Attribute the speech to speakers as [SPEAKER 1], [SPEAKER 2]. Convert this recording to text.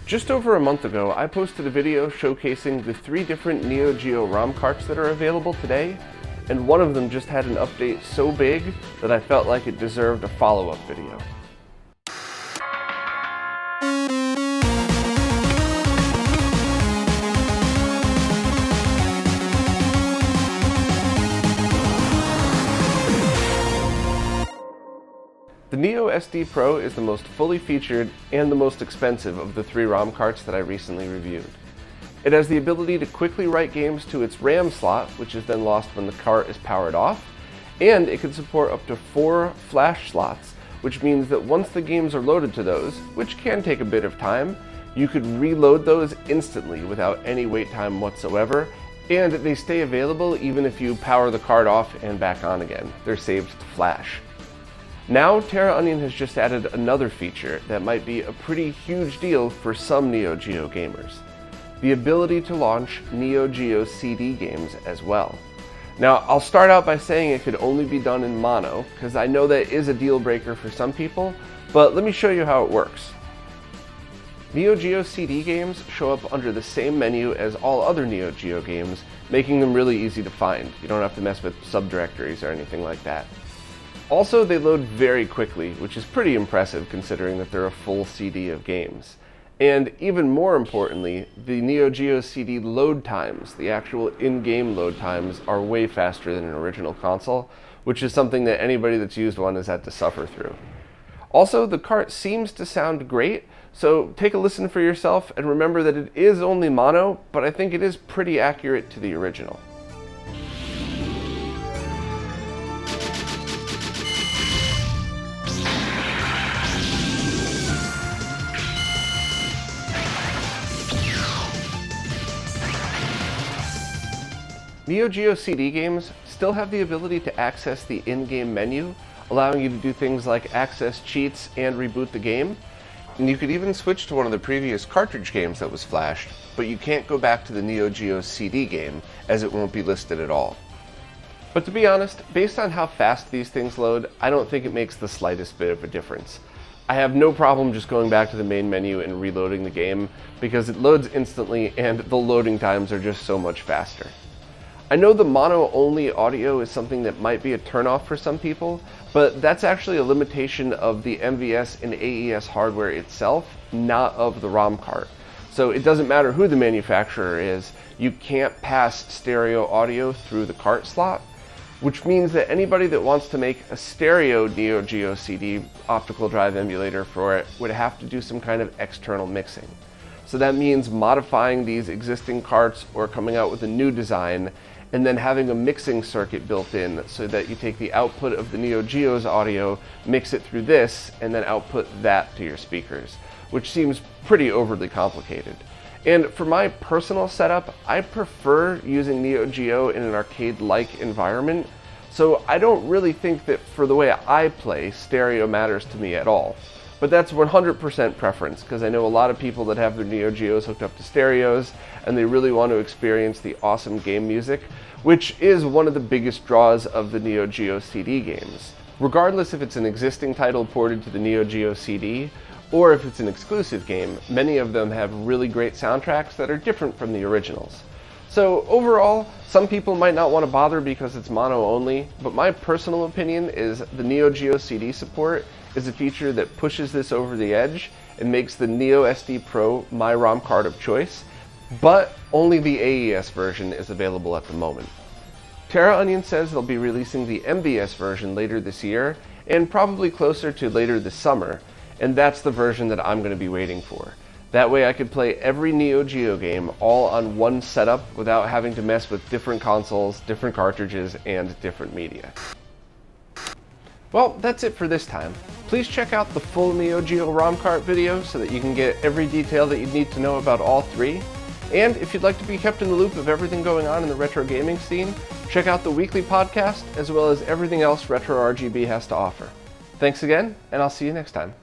[SPEAKER 1] Just over a month ago, I posted a video showcasing the 3 different Neo Geo ROM carts that are available today, and one of them just had an update so big that I felt like it deserved a follow-up video. The Neo SD Pro is the most fully featured and the most expensive of the 3 ROM carts that I recently reviewed. It has the ability to quickly write games to its RAM slot, which is then lost when the cart is powered off, and it can support up to 4 flash slots, which means that once the games are loaded to those, which can take a bit of time, you could reload those instantly without any wait time whatsoever, and they stay available even if you power the cart off and back on again. They're saved to flash. Now, Terra Onion has just added another feature that might be a pretty huge deal for some Neo Geo gamers: the ability to launch Neo Geo CD games as well. Now, I'll start out by saying it could only be done in mono, because I know that is a deal breaker for some people, but let me show you how it works. Neo Geo CD games show up under the same menu as all other Neo Geo games, making them really easy to find. You don't have to mess with subdirectories or anything like that. Also, they load very quickly, which is pretty impressive considering that they're a full CD of games. And even more importantly, the Neo Geo CD load times, the actual in-game load times, are way faster than an original console, which is something that anybody that's used one has had to suffer through. Also, the cart seems to sound great, so take a listen for yourself and remember that it is only mono, but I think it is pretty accurate to the original. Neo Geo CD games still have the ability to access the in-game menu, allowing you to do things like access cheats and reboot the game. And you could even switch to one of the previous cartridge games that was flashed, but you can't go back to the Neo Geo CD game, as it won't be listed at all. But to be honest, based on how fast these things load, I don't think it makes the slightest bit of a difference. I have no problem just going back to the main menu and reloading the game, because it loads instantly and the loading times are just so much faster. I know the mono-only audio is something that might be a turnoff for some people, but that's actually a limitation of the MVS and AES hardware itself, not of the ROM cart. So it doesn't matter who the manufacturer is, you can't pass stereo audio through the cart slot, which means that anybody that wants to make a stereo Neo Geo CD optical drive emulator for it would have to do some kind of external mixing. So that means modifying these existing carts or coming out with a new design, and then having a mixing circuit built in so that you take the output of the Neo Geo's audio, mix it through this, and then output that to your speakers, which seems pretty overly complicated. And for my personal setup, I prefer using Neo Geo in an arcade-like environment, so I don't really think that for the way I play, stereo matters to me at all. But that's 100% preference, because I know a lot of people that have their Neo Geos hooked up to stereos, and they really want to experience the awesome game music, which is one of the biggest draws of the Neo Geo CD games. Regardless if it's an existing title ported to the Neo Geo CD, or if it's an exclusive game, many of them have really great soundtracks that are different from the originals. So overall, some people might not want to bother because it's mono only, but my personal opinion is the Neo Geo CD support is a feature that pushes this over the edge and makes the Neo SD Pro my ROM card of choice, but only the AES version is available at the moment. Terra Onion says they'll be releasing the MVS version later this year, and probably closer to later this summer, and that's the version that I'm going to be waiting for. That way I could play every Neo Geo game all on one setup without having to mess with different consoles, different cartridges, and different media. Well, that's it for this time. Please check out the full Neo Geo ROM cart video so that you can get every detail that you need to know about all 3. And if you'd like to be kept in the loop of everything going on in the retro gaming scene, check out the weekly podcast as well as everything else Retro RGB has to offer. Thanks again, and I'll see you next time.